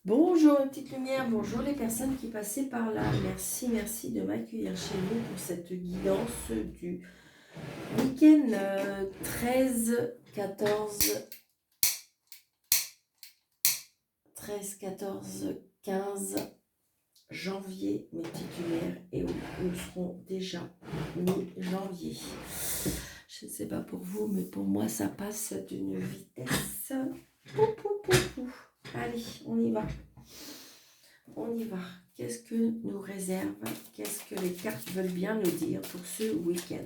Bonjour les petites lumières, bonjour les personnes qui passaient par là. Merci, merci de m'accueillir chez vous pour cette guidance du week-end 13, 14, 15 janvier, mes petites lumières, et oui, nous serons déjà mi-janvier. Je ne sais pas pour vous, mais pour moi, ça passe d'une vitesse. Pou, pou, pou, pou. Allez, on y va. On y va. Qu'est-ce que nous réserve? Qu'est-ce que les cartes veulent bien nous dire pour ce week-end?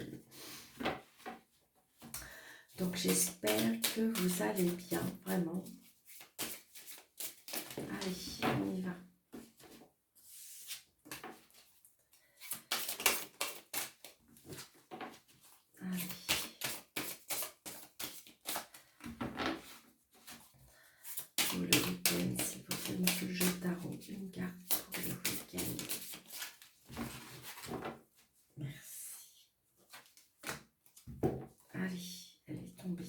Donc j'espère que vous allez bien, vraiment. Allez, on y va. Allez. Pour le week-end, s'il vous plaît, monsieur jeu tarot, une carte pour le week-end. Merci. Allez, elle est tombée.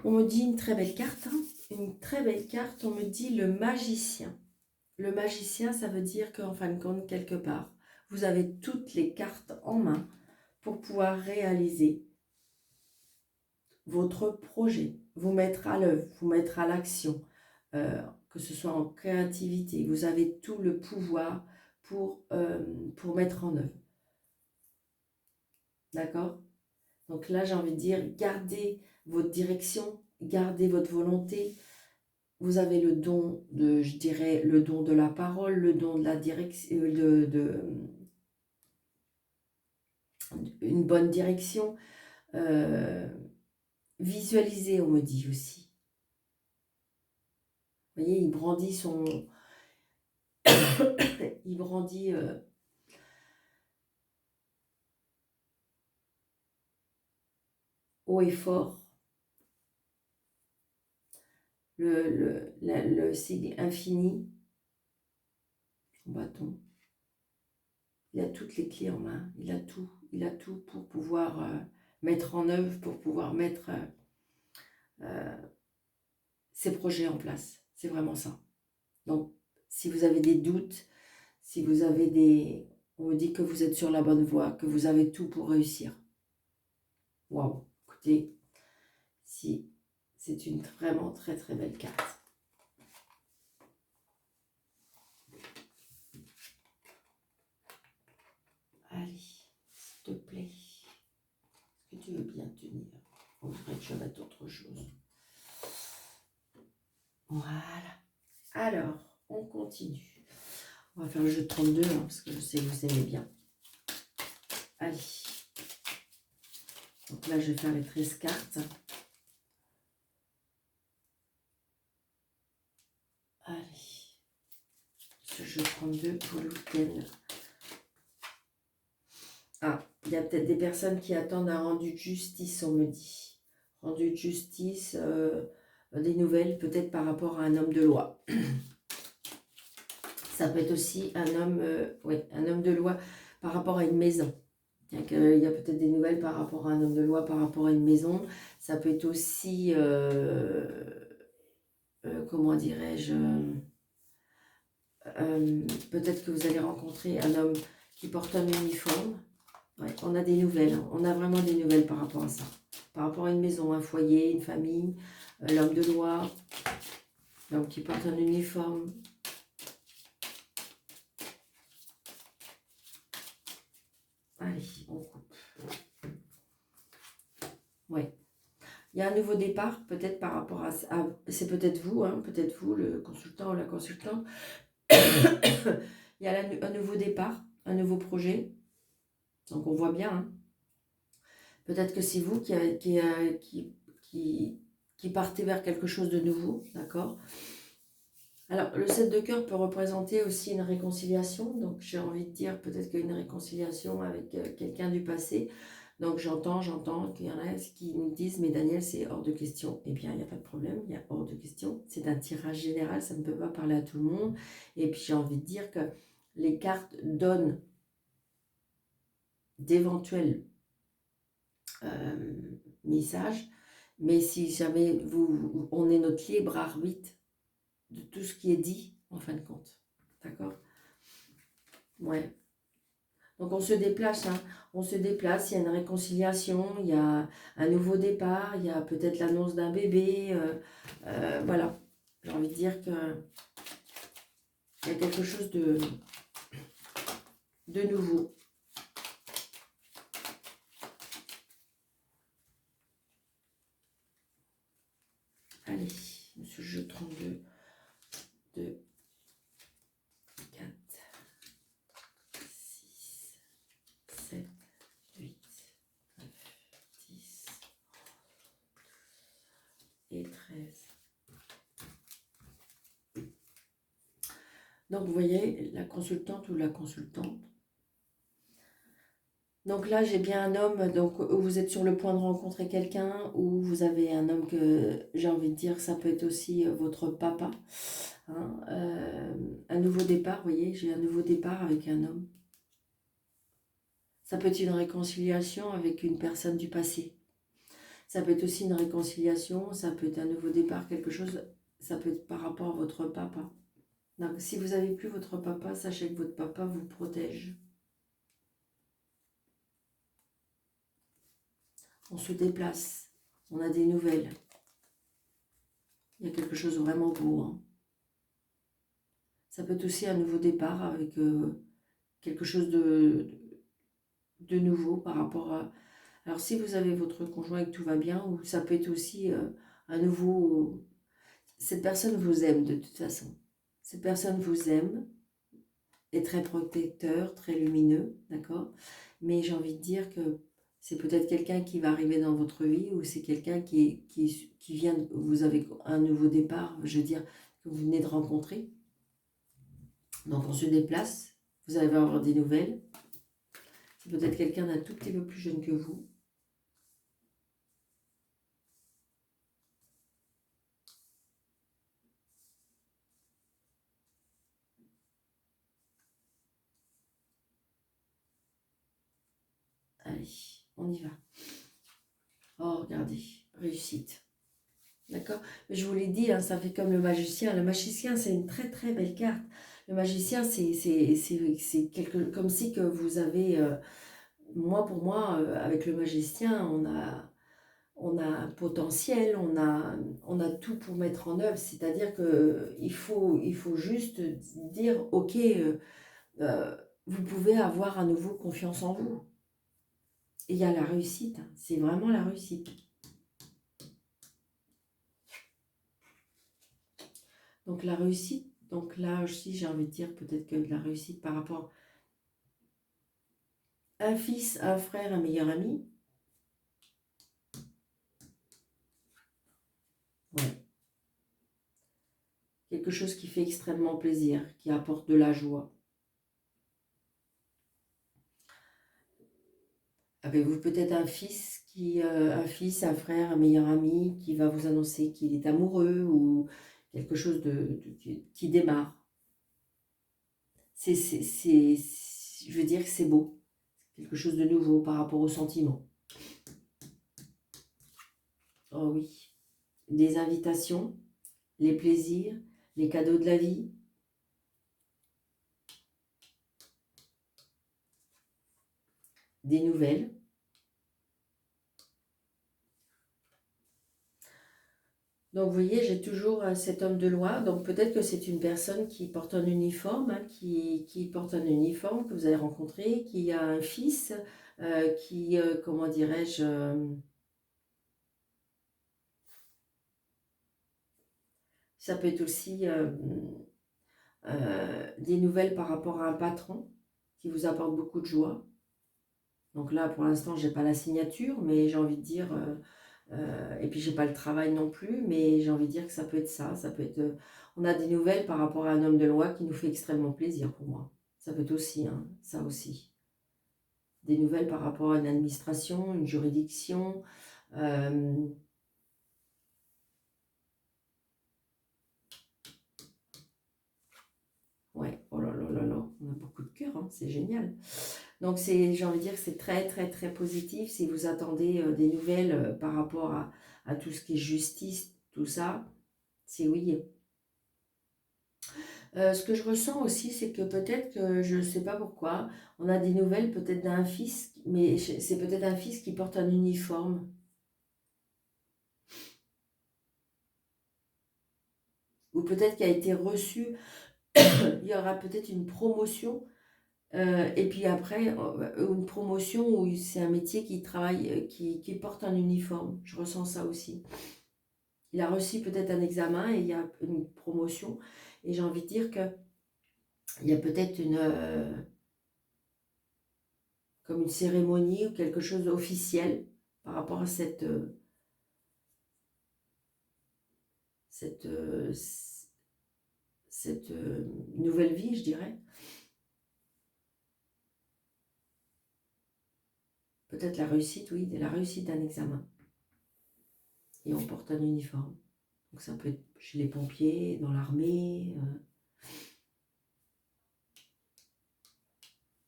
On me dit une très belle carte, hein, une très belle carte, on me dit le magicien. Le magicien, ça veut dire qu'en fin de compte, quelque part, vous avez toutes les cartes en main pour pouvoir réaliser votre projet, vous mettre à l'œuvre, vous mettre à l'action, que ce soit en créativité. Vous avez tout le pouvoir pour mettre en œuvre. D'accord? Donc là, j'ai envie de dire, gardez votre direction, gardez votre volonté. Vous avez le don de, je dirais, le don de la parole, le don de la direction, une bonne direction. Visualiser, on me dit aussi. Vous voyez, il brandit son... il brandit... haut et fort. Le sigle infini. Son bâton. Il a toutes les clés en main. Il a tout. Il a tout pour pouvoir mettre en œuvre, pour pouvoir mettre ses projets en place. C'est vraiment ça. Donc, si vous avez des doutes, si vous avez des... On me dit que vous êtes sur la bonne voie, que vous avez tout pour réussir. Waouh! Écoutez, si c'est une vraiment très très belle carte. Allez, s'il te plaît. Est-ce que tu veux bien tenir? On dirait que je vais mettre autre chose. Voilà. Alors, on continue. On va faire le jeu de 32, hein, parce que je sais que vous aimez bien. Allez. Donc là, je vais faire les 13 cartes. Allez. Ce jeu 32 pour le week-end. Ah, il y a peut-être des personnes qui attendent un rendu de justice, on me dit. Rendu de justice, des nouvelles peut-être par rapport à un homme de loi. Ça peut être aussi un homme, un homme de loi par rapport à une maison. Il y a peut-être des nouvelles par rapport à un homme de loi, par rapport à une maison. Ça peut être aussi, comment dirais-je, peut-être que vous allez rencontrer un homme qui porte un uniforme. Ouais, on a des nouvelles, hein. On a vraiment des nouvelles par rapport à ça. Par rapport à une maison, un foyer, une famille, l'homme de loi, l'homme qui porte un uniforme. Allez, on coupe. Ouais. Il y a un nouveau départ, peut-être par rapport à... c'est peut-être vous, hein, peut-être vous, le consultant ou la consultante. Il y a un nouveau départ, un nouveau projet. Donc on voit bien. Hein. Peut-être que c'est vous qui partez vers quelque chose de nouveau, d'accord? Alors, le 7 de cœur peut représenter aussi une réconciliation. Donc, j'ai envie de dire peut-être qu'il y a une réconciliation avec quelqu'un du passé. Donc, j'entends qu'il y en a qui me disent « Mais Daniel, c'est hors de question. » Eh bien, il n'y a pas de problème, il y a hors de question. C'est un tirage général, ça ne peut pas parler à tout le monde. Et puis, j'ai envie de dire que les cartes donnent d'éventuels messages. Mais si jamais on est notre libre arbitre de tout ce qui est dit, en fin de compte. D'accord? Ouais. Donc on se déplace, hein. On se déplace, il y a une réconciliation, il y a un nouveau départ, il y a peut-être l'annonce d'un bébé. Voilà. J'ai envie de dire que il y a quelque chose de nouveau. Allez, ce jeu 32, 2, 4, 6, 7, 8, 9, 10 et 13. Donc, vous voyez, la consultante ou la consultante. Donc là, j'ai bien un homme, donc vous êtes sur le point de rencontrer quelqu'un, ou vous avez un homme que, j'ai envie de dire, ça peut être aussi votre papa. Hein, un nouveau départ, vous voyez, j'ai un nouveau départ avec un homme. Ça peut être une réconciliation avec une personne du passé. Ça peut être aussi une réconciliation, ça peut être un nouveau départ, quelque chose, ça peut être par rapport à votre papa. Donc, si vous n'avez plus votre papa, sachez que votre papa vous protège. On se déplace, on a des nouvelles. Il y a quelque chose de vraiment beau. Hein. Ça peut être aussi un nouveau départ avec quelque chose de nouveau par rapport à... Alors si vous avez votre conjoint et que tout va bien, ou ça peut être aussi un nouveau... Cette personne vous aime de toute façon. Cette personne vous aime, est très protecteur, très lumineux, d'accord? Mais j'ai envie de dire que c'est peut-être quelqu'un qui va arriver dans votre vie, ou c'est quelqu'un qui vient, vous avez un nouveau départ, je veux dire, que vous venez de rencontrer. Donc on se déplace, vous allez avoir des nouvelles. C'est peut-être quelqu'un d'un tout petit peu plus jeune que vous. Allez, on y va. Oh, regardez, réussite. D'accord? Mais je vous l'ai dit, hein, ça fait comme le magicien. Le magicien, c'est une très très belle carte. Le magicien, c'est comme si que vous avez... moi, pour moi, avec le magicien, on a un potentiel, on a tout pour mettre en œuvre. C'est-à-dire qu'il faut juste dire, ok, euh, vous pouvez avoir à nouveau confiance en vous. Et il y a la réussite, hein, c'est vraiment la réussite. Donc la réussite, donc là aussi j'ai envie de dire peut-être que la réussite par rapport à un fils, un frère, un meilleur ami. Ouais. Quelque chose qui fait extrêmement plaisir, qui apporte de la joie. Avez-vous peut-être un fils, un fils, un frère, un meilleur ami qui va vous annoncer qu'il est amoureux, ou quelque chose qui démarre. Je veux dire que c'est beau. Quelque chose de nouveau par rapport aux sentiments. Oh oui. Des invitations, les plaisirs, les cadeaux de la vie. Des nouvelles. Donc, vous voyez, j'ai toujours cet homme de loi. Donc, peut-être que c'est une personne qui porte un uniforme, hein, qui porte un uniforme que vous avez rencontré, qui a un fils, comment dirais-je, ça peut être aussi des nouvelles par rapport à un patron qui vous apporte beaucoup de joie. Donc là, pour l'instant, je n'ai pas la signature, mais j'ai envie de dire... et puis j'ai pas le travail non plus, mais j'ai envie de dire que ça peut être ça, ça peut être... on a des nouvelles par rapport à un homme de loi qui nous fait extrêmement plaisir pour moi. Ça peut être aussi, hein, ça aussi. Des nouvelles par rapport à une administration, une juridiction. Ouais, oh là là là là, on a beaucoup de cœur, hein, c'est génial. Donc j'ai envie de dire que c'est très très très positif. Si vous attendez des nouvelles par rapport à tout ce qui est justice, tout ça, c'est oui. Ce que je ressens aussi, c'est que peut-être que, je ne sais pas pourquoi, on a des nouvelles peut-être d'un fils, mais c'est peut-être un fils qui porte un uniforme. Ou peut-être qui a été reçu, il y aura peut-être une promotion, et puis après, une promotion où c'est un métier qui travaille, qui porte un uniforme. Je ressens ça aussi. Il a reçu peut-être un examen et il y a une promotion. Et j'ai envie de dire que il y a peut-être comme une cérémonie ou quelque chose d'officiel par rapport à cette, cette nouvelle vie, je dirais. Peut-être la réussite, oui, la réussite d'un examen. Et on porte un uniforme. Donc ça peut être chez les pompiers, dans l'armée.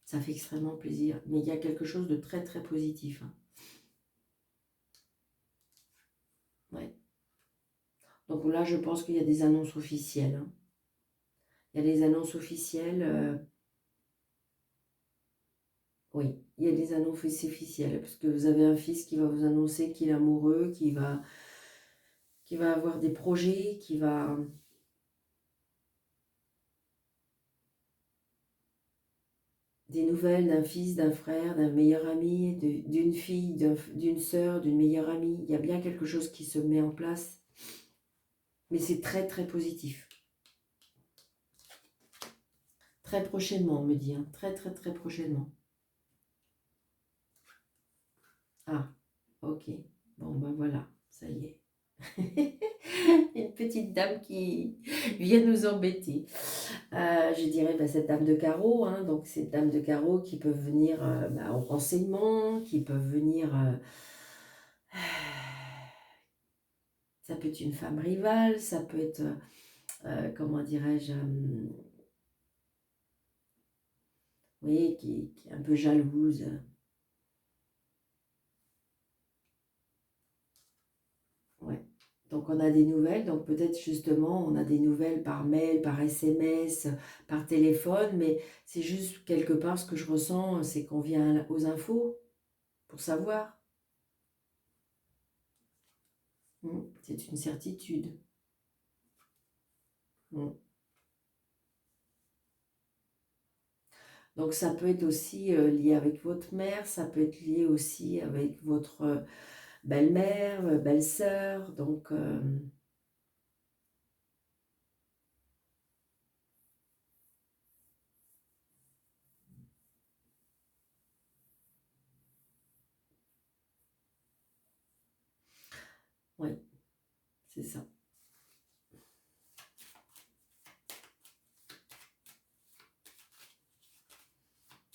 Ça fait extrêmement plaisir. Mais il y a quelque chose de très très positif, hein. Ouais. Donc là, je pense qu'il y a des annonces officielles, hein. Il y a des annonces officielles. Oui, il y a des annonces officielles. Parce que vous avez un fils qui va vous annoncer qu'il est amoureux, qui va avoir des projets, qui va... Des nouvelles d'un fils, d'un frère, d'un meilleur ami, d'une fille, d'une sœur, d'une meilleure amie. Il y a bien quelque chose qui se met en place. Mais c'est très très positif. Très prochainement, on me dit, hein. Très très très prochainement. Ah, ok. Bon, ben voilà, ça y est. Une petite dame qui vient nous embêter. Je dirais cette dame de carreau, hein, donc cette dame de carreau qui peuvent venir au renseignement, qui peuvent venir... ça peut être une femme rivale, ça peut être, comment dirais-je, oui, qui est un peu jalouse. Ouais. Donc on a des nouvelles, donc peut-être justement on a des nouvelles par mail, par SMS, par téléphone, mais c'est juste quelque part ce que je ressens, c'est qu'on vient aux infos pour savoir. C'est une certitude. Mm. Donc ça peut être aussi lié avec votre mère, ça peut être lié aussi avec votre belle-mère, belle-sœur, donc oui, c'est ça.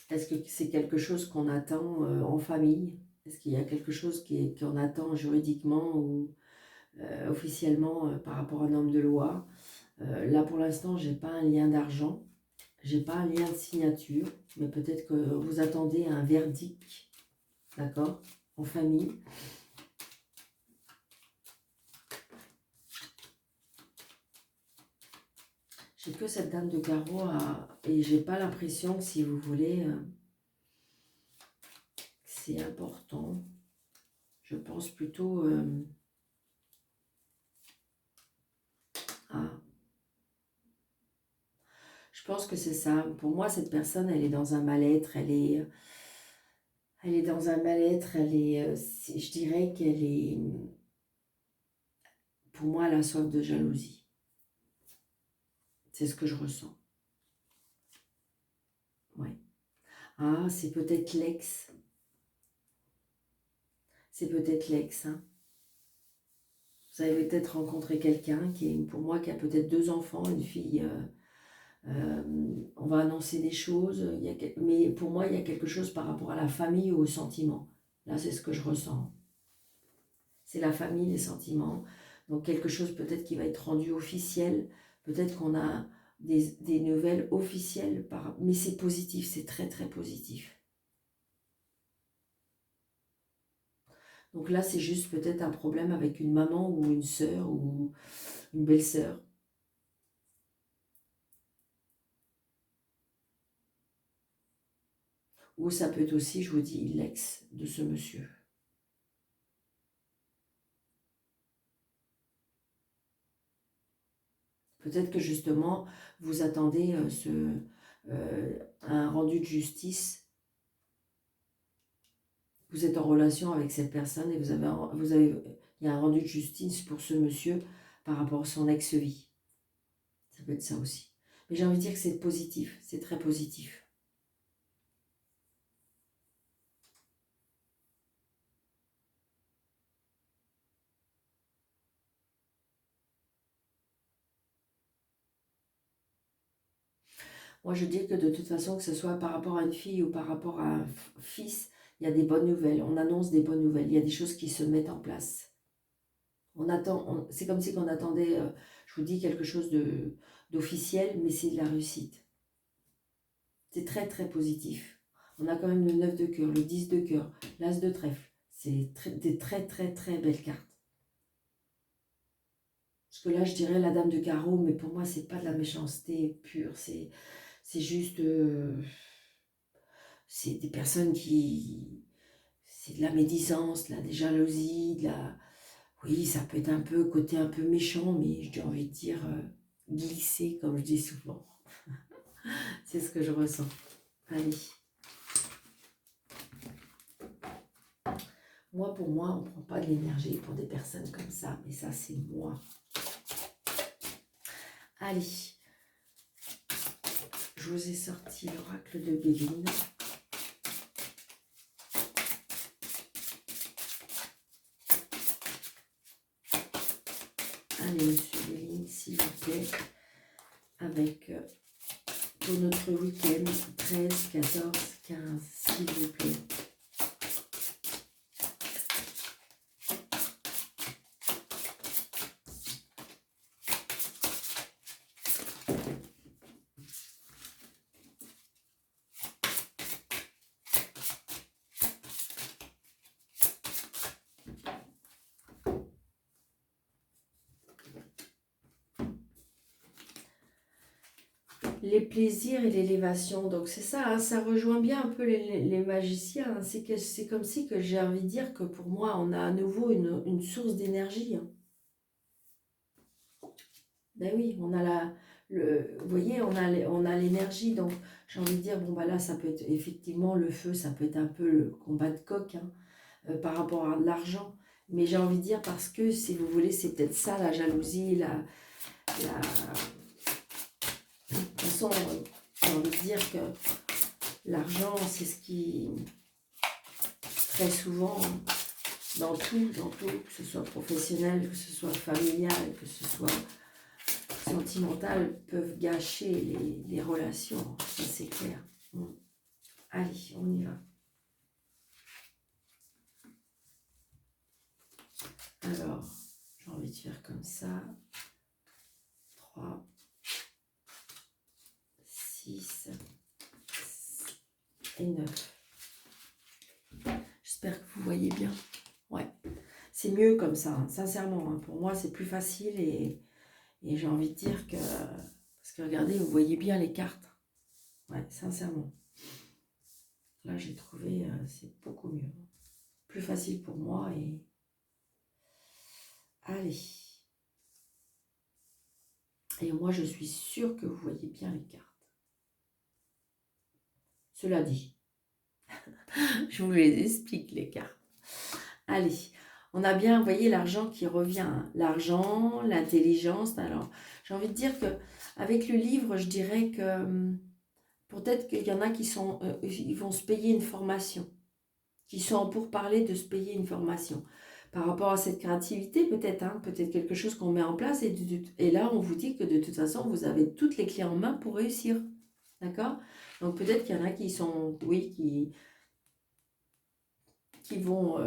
Est-ce que c'est quelque chose qu'on attend en famille? Est-ce qu'il y a quelque chose qu'on attend juridiquement ou officiellement par rapport à un homme de loi? Là, pour l'instant, j'ai pas un lien d'argent, j'ai pas un lien de signature, mais peut-être que vous attendez un verdict, d'accord, en famille. J'ai que cette dame de carreau et j'ai pas l'impression que, si vous voulez, c'est important. Je pense plutôt à... Je pense que c'est ça. Pour moi, cette personne, elle est dans un mal-être, elle est dans un mal-être, je dirais qu'elle est, pour moi, elle a soif de jalousie. C'est ce que je ressens. Ouais. Ah, c'est peut-être l'ex. C'est peut-être l'ex, hein. Vous avez peut-être rencontré quelqu'un pour moi, qui a peut-être 2 enfants, une fille. On va annoncer des choses, mais pour moi, il y a quelque chose par rapport à la famille ou aux sentiments. Là, c'est ce que je ressens. C'est la famille, les sentiments. Donc quelque chose peut-être qui va être rendu officiel. Peut-être qu'on a des nouvelles officielles, mais c'est positif, c'est très très positif. Donc là, c'est juste peut-être un problème avec une maman ou une sœur ou une belle-sœur. ou ça peut être aussi, je vous dis, l'ex de ce monsieur. Peut-être que justement, vous attendez un rendu de justice. Vous êtes en relation avec cette personne et il y a un rendu de justice pour ce monsieur par rapport à son ex-vie. Ça peut être ça aussi. Mais j'ai envie de dire que c'est positif, c'est très positif. Moi, je dis que de toute façon, que ce soit par rapport à une fille ou par rapport à un fils, il y a des bonnes nouvelles. On annonce des bonnes nouvelles. Il y a des choses qui se mettent en place. On attend, c'est comme si on attendait, je vous dis, quelque chose d'officiel, mais c'est de la réussite. C'est très, très positif. On a quand même le 9 de cœur, le 10 de cœur, l'as de trèfle. C'est des très, très, très belles cartes. Parce que là, je dirais la dame de carreau, mais pour moi, c'est pas de la méchanceté pure. C'est juste... c'est des personnes qui... C'est de la médisance, des jalousies, Oui, ça peut être un peu côté un peu méchant, mais j'ai envie de dire glissé, comme je dis souvent. C'est ce que je ressens. Allez. Moi, pour moi, on ne prend pas de l'énergie pour des personnes comme ça, mais ça, c'est moi. Allez. Je vous ai sorti l'oracle de Béline. Allez, monsieur Béline, s'il vous plaît, avec pour notre week-end 13, 14, 15, s'il vous plaît. Les plaisirs et l'élévation, donc c'est ça, hein, ça rejoint bien un peu les magiciens. Hein. C'est comme si que j'ai envie de dire que pour moi, on a à nouveau une source d'énergie. Hein. Ben oui, on a vous voyez, on a l'énergie, donc j'ai envie de dire, bon bah là, ça peut être effectivement le feu, ça peut être un peu le combat de coq hein, par rapport à l'argent. Mais j'ai envie de dire parce que, si vous voulez, c'est peut-être ça, la jalousie, de toute façon, j'ai envie de dire que l'argent, c'est ce qui, très souvent, dans tout, que ce soit professionnel, que ce soit familial, que ce soit sentimental, peuvent gâcher les relations. Ça, c'est clair. Bon. Allez, on y va. Alors, j'ai envie de faire comme ça. 3, 6 et 9. J'espère que vous voyez bien. Ouais, c'est mieux comme ça, hein, sincèrement. Hein. Pour moi, c'est plus facile et j'ai envie de dire que... Parce que regardez, vous voyez bien les cartes. Ouais, sincèrement. Là, j'ai trouvé, c'est beaucoup mieux. Plus facile pour moi et... Allez. Et moi, je suis sûre que vous voyez bien les cartes. Cela dit, je vous les explique, les cartes. Allez, on a bien, vous voyez, l'argent qui revient. Hein. L'argent, l'intelligence. Alors, j'ai envie de dire que avec le livre, je dirais que peut-être qu'il y en a qui sont, ils vont se payer une formation, qui sont pour parler de se payer une formation. Par rapport à cette créativité, peut-être, hein, peut-être quelque chose qu'on met en place. Et là, on vous dit que de toute façon, vous avez toutes les clés en main pour réussir. D'accord? Donc, peut-être qu'il y en a qui sont, oui, qui vont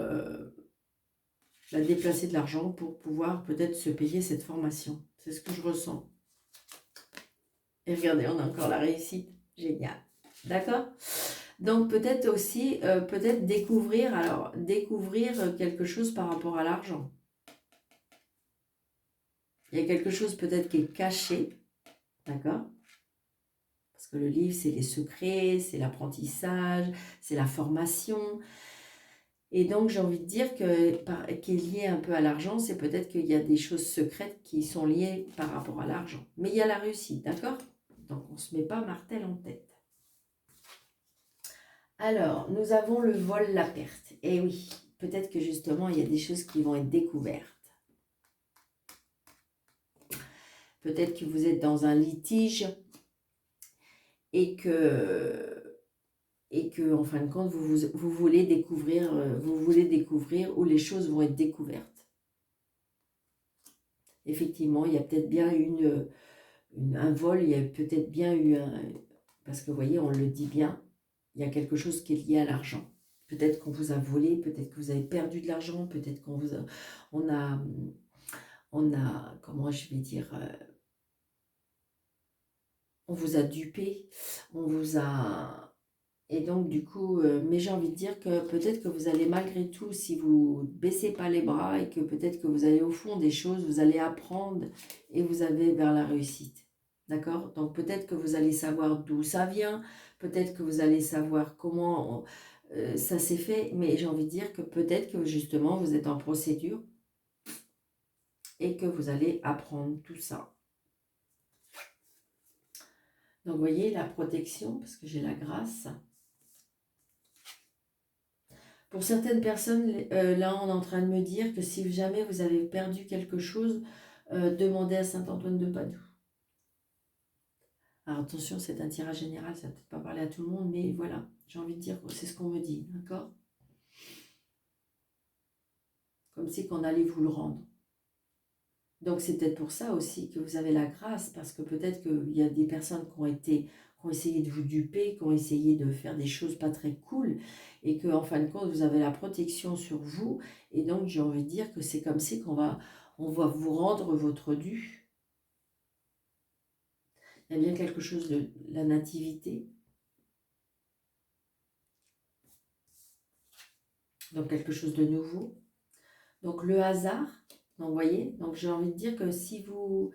déplacer de l'argent pour pouvoir peut-être se payer cette formation. C'est ce que je ressens. Et regardez, on a encore la réussite. Génial. D'accord? Donc peut-être aussi, peut-être découvrir quelque chose par rapport à l'argent. Il y a quelque chose peut-être qui est caché, d'accord? Parce que le livre, c'est les secrets, c'est l'apprentissage, c'est la formation. Et donc, j'ai envie de dire qui est lié un peu à l'argent, c'est peut-être qu'il y a des choses secrètes qui sont liées par rapport à l'argent. Mais il y a la réussite, d'accord? Donc, on ne se met pas martel en tête. Alors, nous avons le vol, la perte. Et oui, peut-être que justement, il y a des choses qui vont être découvertes. Peut-être que vous êtes dans un litige et que en fin de compte, vous voulez découvrir où les choses vont être découvertes. Effectivement, il y a peut-être bien un vol, il y a peut-être bien eu parce que vous voyez, on le dit bien, il y a quelque chose qui est lié à l'argent. Peut-être qu'on vous a volé, peut-être que vous avez perdu de l'argent, peut-être qu'on vous a, on a, comment je vais dire, on vous a dupé, on vous a... Et donc, du coup, mais j'ai envie de dire que peut-être que vous allez malgré tout, si vous baissez pas les bras et que peut-être que vous allez au fond des choses, vous allez apprendre et vous allez vers la réussite. D'accord? Donc, peut-être que vous allez savoir d'où ça vient, peut-être que vous allez savoir comment ça s'est fait, mais j'ai envie de dire que peut-être que justement, vous êtes en procédure et que vous allez apprendre tout ça. Donc, vous voyez, la protection, parce que j'ai la grâce. Pour certaines personnes, là, on est en train de me dire que si jamais vous avez perdu quelque chose, demandez à Saint-Antoine de Padoue. Alors attention, c'est un tirage général, ça ne va peut-être pas parler à tout le monde, mais voilà, j'ai envie de dire que c'est ce qu'on me dit, d'accord? Comme si qu'on allait vous le rendre. Donc c'est peut-être pour ça aussi que vous avez la grâce, parce que peut-être qu'il y a des personnes qui ont essayé de vous duper, qui ont essayé de faire des choses pas très cool, et que en fin de compte, vous avez la protection sur vous, et donc j'ai envie de dire que c'est comme si on va vous rendre votre dû. Il y a bien quelque chose de la nativité, donc quelque chose de nouveau. Donc le hasard, donc, vous voyez, donc j'ai envie de dire que si vous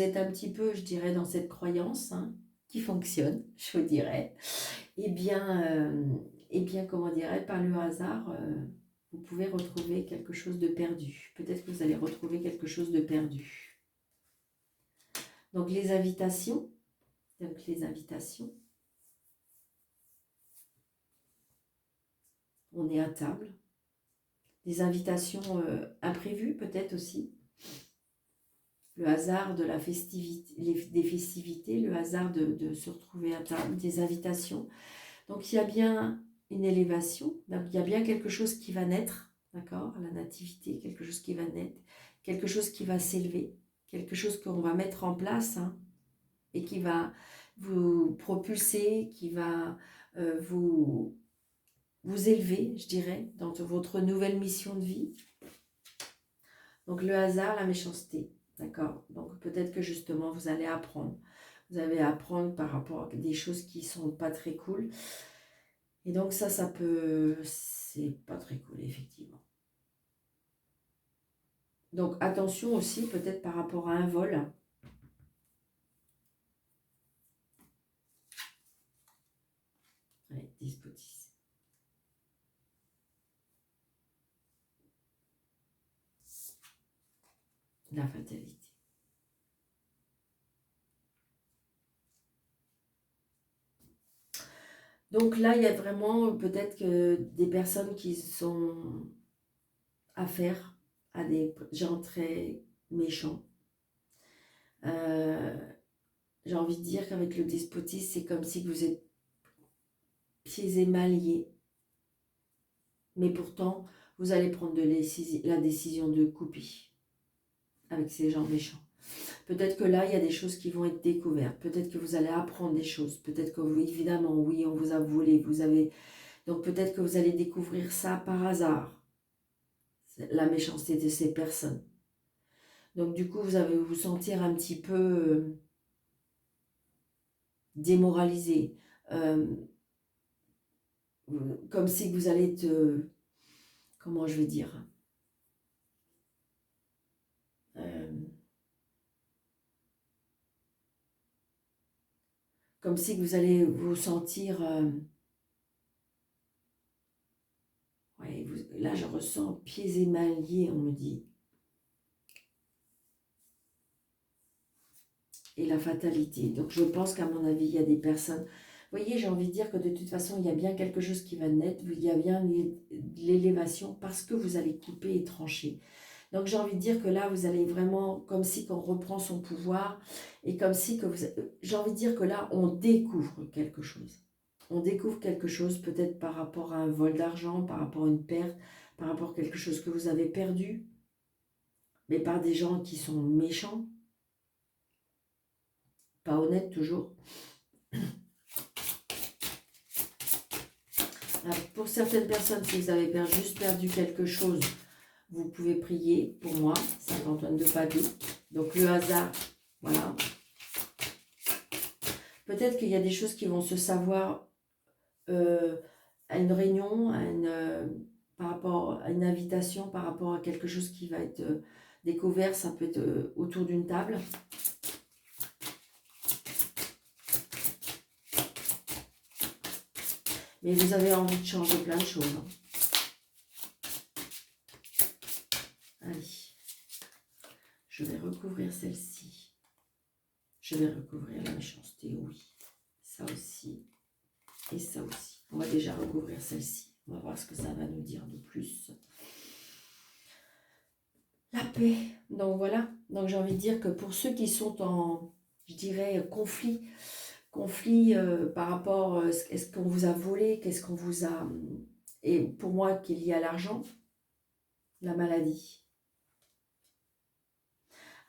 êtes un petit peu, je dirais, dans cette croyance qui fonctionne, je vous dirais, eh bien, comment dirais, par le hasard, vous pouvez retrouver quelque chose de perdu. Peut-être que vous allez retrouver quelque chose de perdu. Donc les invitations, on est à table. Des invitations imprévues peut-être aussi. Le hasard de la festivité, des festivités, le hasard de se retrouver à table, des invitations. Donc il y a bien une élévation, donc il y a bien quelque chose qui va naître, d'accord, à la nativité, quelque chose qui va naître, quelque chose qui va s'élever, quelque chose qu'on va mettre en place et qui va vous propulser, qui va vous élever, je dirais, dans votre nouvelle mission de vie. Donc le hasard, la méchanceté, d'accord. Donc peut-être que justement vous allez apprendre. Vous allez apprendre par rapport à des choses qui sont pas très cool. Et donc ça c'est pas très cool, effectivement. Donc attention aussi peut-être par rapport à un vol. Allez, despotisme. La fatalité. Donc là, il y a vraiment peut-être que des personnes qui sont affaire à des gens très méchants. J'ai envie de dire qu'avec le despotisme, c'est comme si vous êtes pieds et mains liés. Mais pourtant, vous allez prendre la décision de couper avec ces gens méchants. Peut-être que là, il y a des choses qui vont être découvertes. Peut-être que vous allez apprendre des choses. Peut-être que, oui, évidemment, oui, on vous a volé. Donc peut-être que vous allez découvrir ça par hasard. La méchanceté de ces personnes. Donc du coup, vous allez vous sentir un petit peu démoralisé. Comme si vous allez comment je vais dire, comme si vous allez vous sentir... ouais, là, je ressens pieds et mains liés, on me dit. Et la fatalité. Donc, je pense qu'à mon avis, il y a des personnes... Vous voyez, j'ai envie de dire que de toute façon, il y a bien quelque chose qui va naître. Il y a bien l'élévation parce que vous allez couper et trancher. Donc, j'ai envie de dire que là, vous allez vraiment, comme si qu'on reprend son pouvoir et comme si que vous... J'ai envie de dire que là, on découvre quelque chose. On découvre quelque chose peut-être par rapport à un vol d'argent, par rapport à une perte, par rapport à quelque chose que vous avez perdu, mais par des gens qui sont méchants, pas honnêtes toujours. Alors, pour certaines personnes, si vous avez juste perdu quelque chose, vous pouvez prier pour moi, Saint Antoine de Padoue. Donc le hasard, voilà. Peut-être qu'il y a des choses qui vont se savoir à une réunion, par rapport à une invitation, par rapport à quelque chose qui va être découvert, ça peut être autour d'une table. Mais vous avez envie de changer plein de choses. Allez, je vais recouvrir celle-ci. Je vais recouvrir la méchanceté, oui. Ça aussi et ça aussi. On va déjà recouvrir celle-ci. On va voir ce que ça va nous dire de plus. La paix. Donc voilà. Donc j'ai envie de dire que pour ceux qui sont en, je dirais, conflit par rapport à ce qu'on vous a volé, qu'est-ce qu'on vous a... Et pour moi, qui est lié à l'argent, la maladie.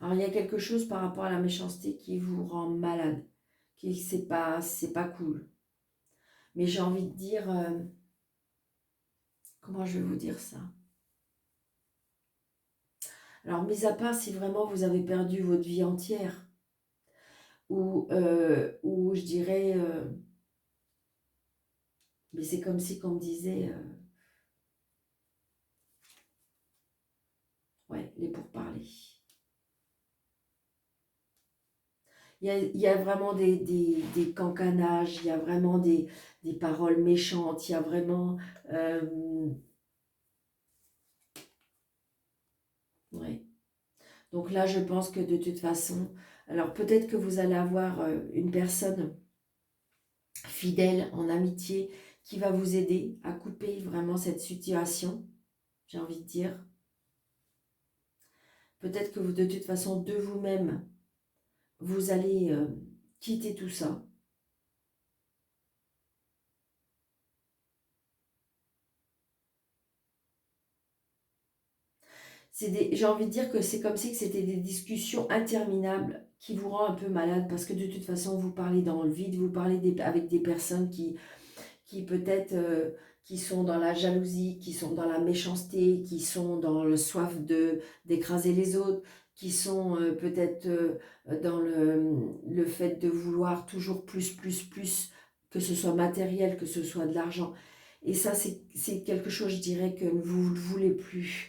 Alors il y a quelque chose par rapport à la méchanceté qui vous rend malade, qui c'est pas cool. Mais j'ai envie de dire, comment je vais vous dire ça? Alors mis à part si vraiment vous avez perdu votre vie entière, ou je dirais, mais c'est comme si qu'on me disait, ouais, les pourparlers. Il y a vraiment des cancanages, il y a vraiment des paroles méchantes, il y a vraiment... ouais. Donc là, je pense que de toute façon... Alors peut-être que vous allez avoir une personne fidèle en amitié qui va vous aider à couper vraiment cette situation, j'ai envie de dire. Peut-être que vous, de toute façon, de vous-même, vous allez quitter tout ça. J'ai envie de dire que c'est comme si c'était des discussions interminables qui vous rendent un peu malade parce que de toute façon, vous parlez dans le vide, vous parlez avec des personnes qui peut-être qui sont dans la jalousie, qui sont dans la méchanceté, qui sont dans le soif d'écraser les autres, qui sont peut-être dans le fait de vouloir toujours plus, que ce soit matériel, que ce soit de l'argent. Et ça, c'est quelque chose, je dirais, que vous ne voulez plus.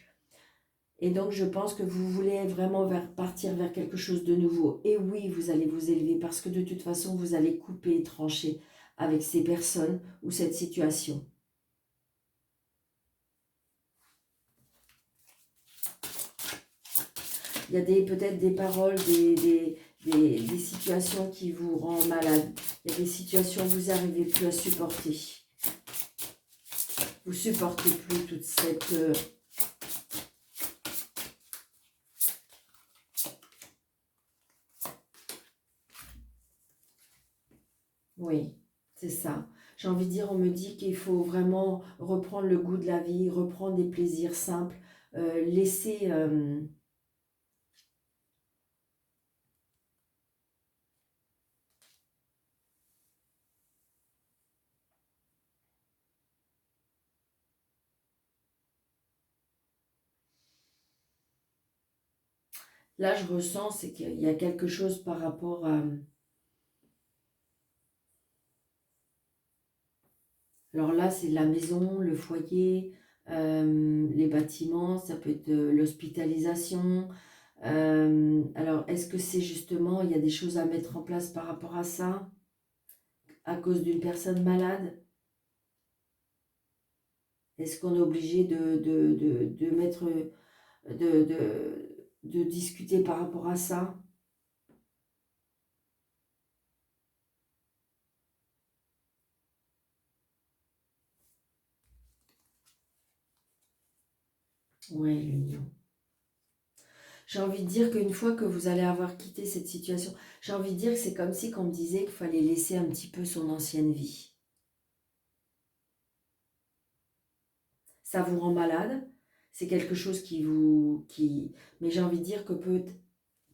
Et donc, je pense que vous voulez vraiment partir vers quelque chose de nouveau. Et oui, vous allez vous élever parce que de toute façon, vous allez couper et trancher avec ces personnes ou cette situation. Il y a peut-être des paroles, des situations qui vous rendent malade. Il y a des situations où vous n'arrivez plus à supporter. Vous ne supportez plus toute cette... Oui, c'est ça. J'ai envie de dire, on me dit qu'il faut vraiment reprendre le goût de la vie, reprendre des plaisirs simples, laisser... Là, je ressens, c'est qu'il y a quelque chose par rapport à... Alors là, c'est la maison, le foyer, les bâtiments, ça peut être l'hospitalisation. Alors, est-ce que c'est justement, il y a des choses à mettre en place par rapport à ça? à cause d'une personne malade? Est-ce qu'on est obligé de mettre, de discuter par rapport à ça? Ouais, l'union. J'ai envie de dire qu'une fois que vous allez avoir quitté cette situation, j'ai envie de dire que c'est comme si qu'on me disait qu'il fallait laisser un petit peu son ancienne vie. Ça vous rend malade, c'est quelque chose qui vous... Mais j'ai envie de dire que peut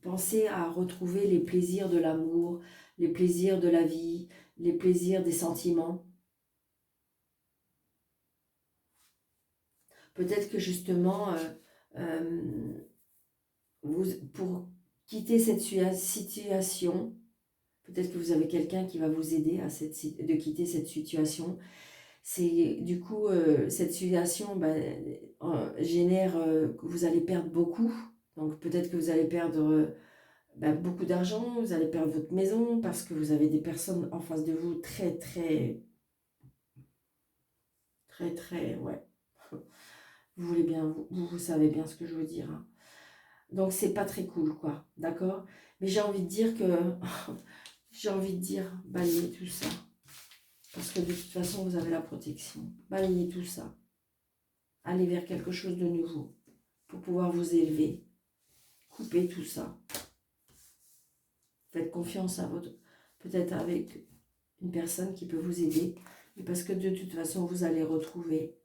penser à retrouver les plaisirs de l'amour, les plaisirs de la vie, les plaisirs des sentiments. Peut-être que justement, pour quitter cette situation, peut-être que vous avez quelqu'un qui va vous aider à de quitter cette situation. C'est du coup, cette situation génère que vous allez perdre beaucoup. Donc peut-être que vous allez perdre beaucoup d'argent, vous allez perdre votre maison parce que vous avez des personnes en face de vous très, très, très, très, ouais. Vous voulez bien, vous savez bien ce que je veux dire, hein. Donc c'est pas très cool, quoi, d'accord? Mais j'ai envie de dire que, j'ai envie de dire, balayez tout ça. Parce que de toute façon, vous avez la protection. Balayez tout ça. Allez vers quelque chose de nouveau pour pouvoir vous élever. Coupez tout ça. Faites confiance à votre... Peut-être avec une personne qui peut vous aider. Et parce que de toute façon, vous allez retrouver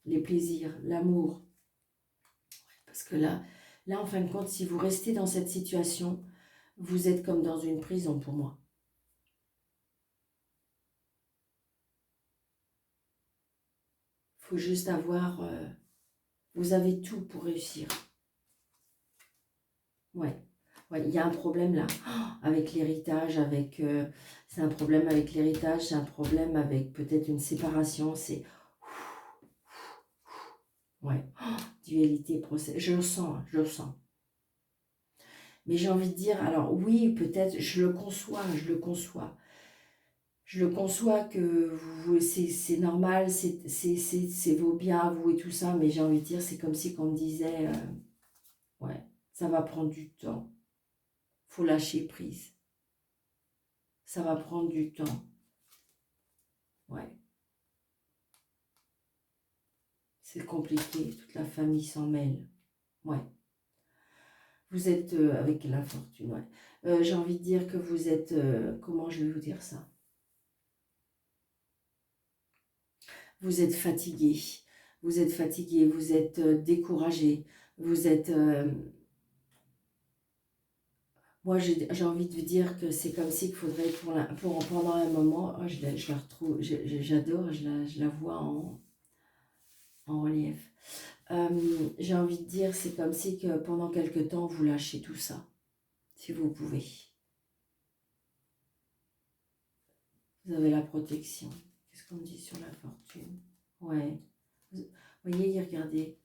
les plaisirs, l'amour. Parce que là, en fin de compte, si vous restez dans cette situation, vous êtes comme dans une prison pour moi. Il faut juste avoir... vous avez tout pour réussir. Ouais. Ouais, il y a un problème là, avec l'héritage, avec... c'est un problème avec l'héritage, c'est un problème avec peut-être une séparation, c'est... Ouais, dualité, procès, je le sens, je le sens. Mais j'ai envie de dire, alors oui, peut-être, je le conçois, je le conçois. Je le conçois que c'est normal, c'est vos biens à vous et tout ça, mais j'ai envie de dire, c'est comme si on me disait, ouais, ça va prendre du temps, faut lâcher prise, ça va prendre du temps, ouais. C'est compliqué, toute la famille s'en mêle, ouais. Vous êtes avec la fortune, ouais. J'ai envie de dire que vous êtes, comment je vais vous dire ça? Vous êtes fatigué, vous êtes fatigué, vous êtes découragé, vous êtes... moi, j'ai envie de vous dire que c'est comme si il faudrait, pendant un moment, oh, je la retrouve, j'adore, je la vois en relief. J'ai envie de dire, c'est comme si que pendant quelque temps, vous lâchez tout ça, si vous pouvez. Vous avez la protection. Qu'est-ce qu'on me dit sur la fortune? Ouais. Vous voyez, regardez.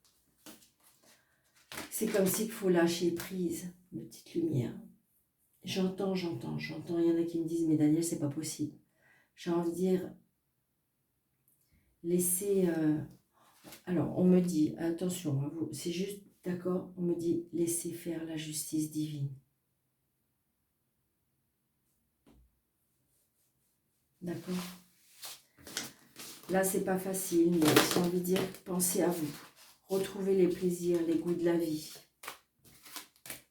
C'est comme s'il faut lâcher prise, une petite lumière. J'entends. Il y en a qui me disent, mais Daniel, c'est pas possible. J'ai envie de dire, laissez... alors, on me dit, attention, hein, c'est juste, d'accord, on me dit, laissez faire la justice divine. D'accord? Là, c'est pas facile, mais j'ai envie de dire, pensez à vous. Retrouvez les plaisirs, les goûts de la vie.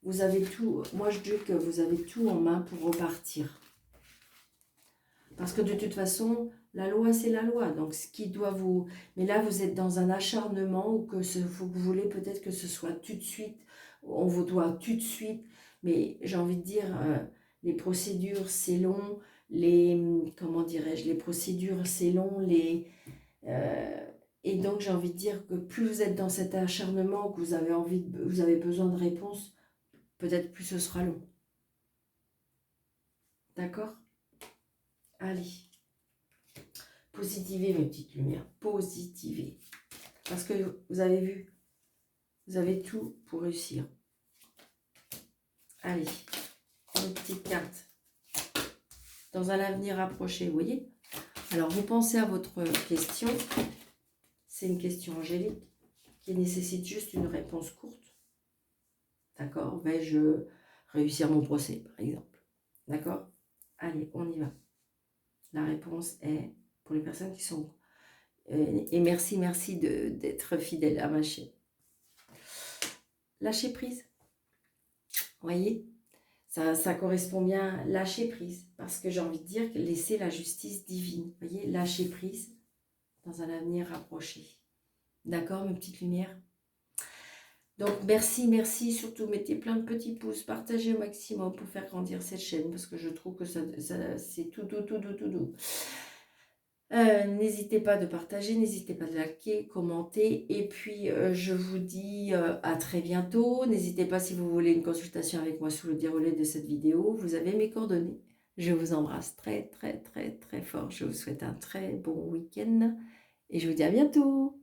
Vous avez tout, moi je dis que vous avez tout en main pour repartir. Parce que de toute façon, la loi c'est la loi, donc ce qui doit vous... Mais là vous êtes dans un acharnement ou que vous voulez peut-être que ce soit tout de suite, on vous doit tout de suite, mais j'ai envie de dire, les procédures c'est long, comment dirais-je, les procédures c'est long, et donc j'ai envie de dire que plus vous êtes dans cet acharnement, que vous avez vous avez besoin de réponses, peut-être plus ce sera long. D'accord? Allez. Positivez mes petites lumières. Positivez. Parce que vous avez vu, vous avez tout pour réussir. Allez. Une petite carte. dans un avenir rapproché, vous voyez? Alors, vous pensez à votre question. C'est une question angélique qui nécessite juste une réponse courte. D'accord? Vais-je réussir mon procès, par exemple? D'accord? Allez, on y va. La réponse est pour les personnes qui sont... et merci d'être fidèle à ma chaîne. Lâcher prise. Vous voyez? Ça correspond bien, lâcher prise. Parce que j'ai envie de dire que laisser la justice divine. Vous voyez? Lâcher prise dans un avenir rapproché. D'accord, mes petites lumières? Donc, merci. Surtout, mettez plein de petits pouces. Partagez au maximum pour faire grandir cette chaîne. Parce que je trouve que c'est tout doux. N'hésitez pas de partager, n'hésitez pas de liker, commenter. Et puis, je vous dis à très bientôt. N'hésitez pas si vous voulez une consultation avec moi sous le déroulé de cette vidéo. Vous avez mes coordonnées. Je vous embrasse très fort. Je vous souhaite un très bon week-end. Et je vous dis à bientôt.